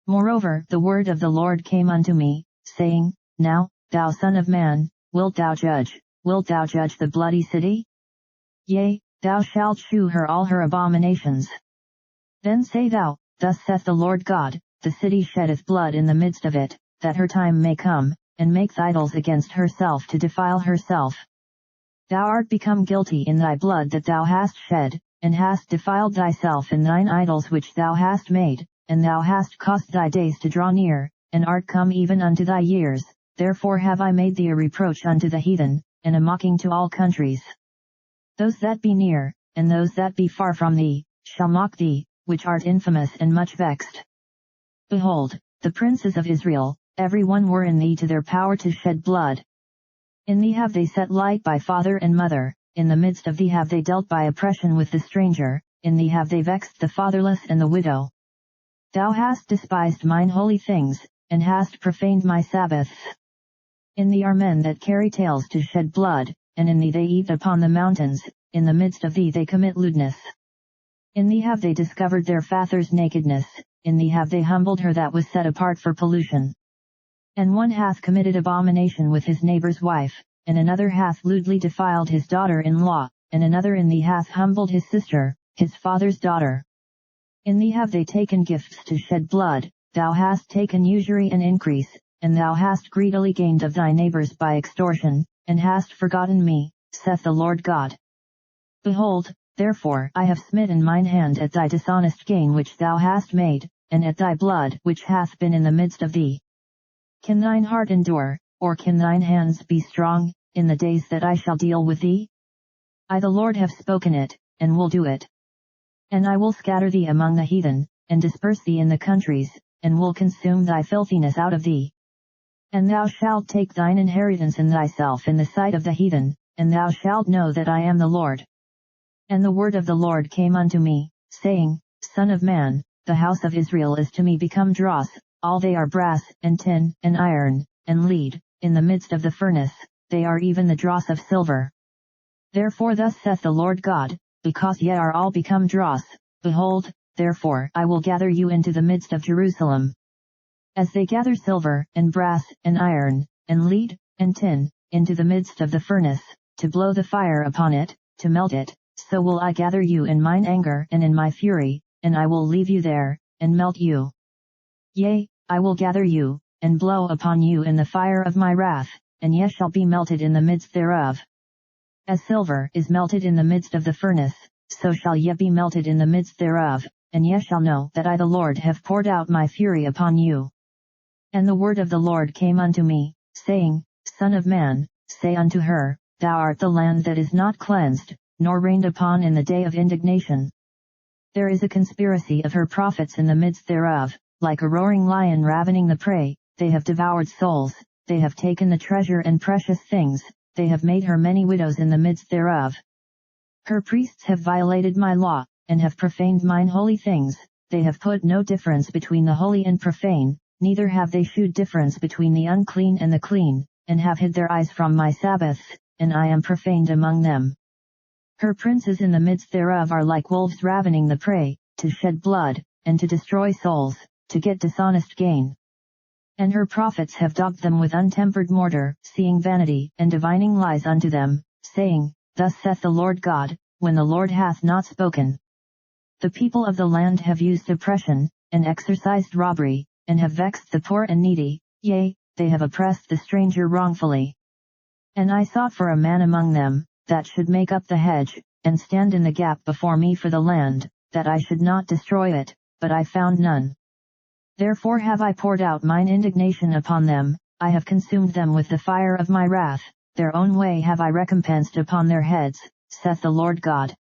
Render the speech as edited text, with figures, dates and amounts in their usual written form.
Moreover the word of the Lord came unto me, saying, Now, thou son of man, wilt thou judge the bloody city? Yea, thou shalt shew her all her abominations. Then say thou, Thus saith the Lord God, the city sheddeth blood in the midst of it, that her time may come, and makes idols against herself to defile herself. Thou art become guilty in thy blood that thou hast shed, and hast defiled thyself in thine idols which thou hast made, and thou hast caused thy days to draw near, and art come even unto thy years. Therefore have I made thee a reproach unto the heathen, and a mocking to all countries. Those that be near, and those that be far from thee, shall mock thee, which art infamous and much vexed. Behold, the princes of Israel, every one were in thee to their power to shed blood. In thee have they set light by father and mother, in the midst of thee have they dealt by oppression with the stranger, in thee have they vexed the fatherless and the widow. Thou hast despised mine holy things, and hast profaned my Sabbaths. In thee are men that carry tales to shed blood, and in thee they eat upon the mountains, in the midst of thee they commit lewdness. In thee have they discovered their father's nakedness, in thee have they humbled her that was set apart for pollution. And one hath committed abomination with his neighbor's wife, and another hath lewdly defiled his daughter-in-law, and another in thee hath humbled his sister, his father's daughter. In thee have they taken gifts to shed blood, thou hast taken usury and increase, and thou hast greedily gained of thy neighbors by extortion, and hast forgotten me, saith the Lord God. Behold, therefore I have smitten mine hand at thy dishonest gain which thou hast made, and at thy blood which hath been in the midst of thee. Can thine heart endure, or can thine hands be strong, in the days that I shall deal with thee? I the Lord have spoken it, and will do it. And I will scatter thee among the heathen, and disperse thee in the countries, and will consume thy filthiness out of thee. And thou shalt take thine inheritance in thyself in the sight of the heathen, and thou shalt know that I am the Lord. And the word of the Lord came unto me, saying, Son of man, the house of Israel is to me become dross, all they are brass, and tin, and iron, and lead, in the midst of the furnace, they are even the dross of silver. Therefore thus saith the Lord God, because ye are all become dross, behold, therefore I will gather you into the midst of Jerusalem. As they gather silver, and brass, and iron, and lead, and tin, into the midst of the furnace, to blow the fire upon it, to melt it, so will I gather you in mine anger and in my fury, and I will leave you there, and melt you. Yea, I will gather you, and blow upon you in the fire of my wrath, and ye shall be melted in the midst thereof. As silver is melted in the midst of the furnace, so shall ye be melted in the midst thereof, and ye shall know that I the Lord have poured out my fury upon you. And the word of the Lord came unto me, saying, Son of man, say unto her, Thou art the land that is not cleansed, nor rained upon in the day of indignation. There is a conspiracy of her prophets in the midst thereof, like a roaring lion ravening the prey, they have devoured souls, they have taken the treasure and precious things, they have made her many widows in the midst thereof. Her priests have violated my law, and have profaned mine holy things, they have put no difference between the holy and profane, neither have they shewed difference between the unclean and the clean, and have hid their eyes from my Sabbaths, and I am profaned among them. Her princes in the midst thereof are like wolves ravening the prey, to shed blood, and to destroy souls, to get dishonest gain. And her prophets have dogged them with untempered mortar, seeing vanity, and divining lies unto them, saying, Thus saith the Lord God, when the Lord hath not spoken. The people of the land have used oppression, and exercised robbery, and have vexed the poor and needy, yea, they have oppressed the stranger wrongfully. And I sought for a man among them, that should make up the hedge, and stand in the gap before me for the land, that I should not destroy it, but I found none. Therefore have I poured out mine indignation upon them, I have consumed them with the fire of my wrath, their own way have I recompensed upon their heads, saith the Lord God.